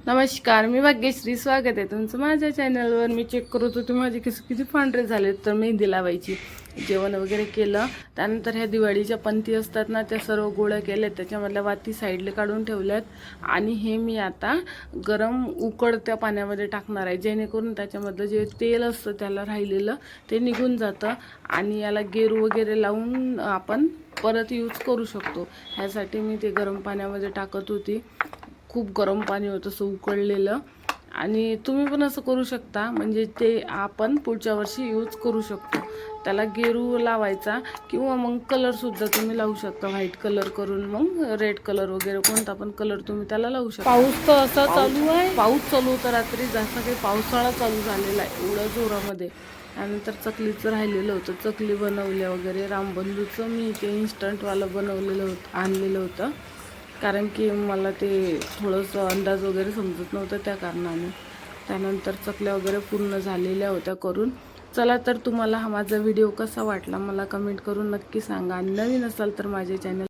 नमस्कार, मी भाग्यश्री. स्वागत आहे तुमचं माझ्या चॅनलवर. मी चेक करत होते माझे केस किती पांढरे झालेत, तर मेहंदी लावायची. जेवण वगैरे केलं. त्यानंतर ह्या दिवाळीच्या पंथी असतात ना, त्या सर्व गोळ्या केल्यात, त्याच्यामधल्या वाती साईडला काढून ठेवल्यात. आणि हे मी आता गरम उकळत्या पाण्यामध्ये टाकणार आहे, जेणेकरून त्याच्यामधलं जे तेल असतं त्याला राहिलेलं ते निघून जातं आणि याला गेरू वगैरे लावून आपण परत यूज करू शकतो. ह्यासाठी मी ते गरम पाण्यामध्ये टाकत होती. खूप गरम पाणी होतं असं उकळलेलं. आणि तुम्ही पण असं करू शकता, म्हणजे ते आपण पुढच्या वर्षी यूज करू शकतो. त्याला गेरू लावायचा किंवा मग कलरसुद्धा तुम्ही लावू शकता. व्हाईट कलर करून मग रेड कलर वगैरे कोणता पण कलर तुम्ही त्याला लावू शकता. पाऊस तर असा चालू आहे, पाऊस चालू होता रात्री, जसा काही पावसाळा चालू झालेला आहे एवढ्या जोरामध्ये. त्यानंतर चकलीचं राहिलेलं होतं, चकली बनवल्या वगैरे. रामबंधूचं मी ते इन्स्टंटवालं बनवलेलं होतं, आणलेलं होतं, कारण की मला ते थोडंसं अंदाज वगैरे समजत नव्हतं त्या कारणाने. त्यानंतर चकल्या वगैरे पूर्ण झालेल्या होत्या करून. चला, तर तुम्हाला हा माझा व्हिडिओ कसा वाटला मला कमेंट करून नक्की सांगा. आणि नवीन असाल तर माझे चॅनल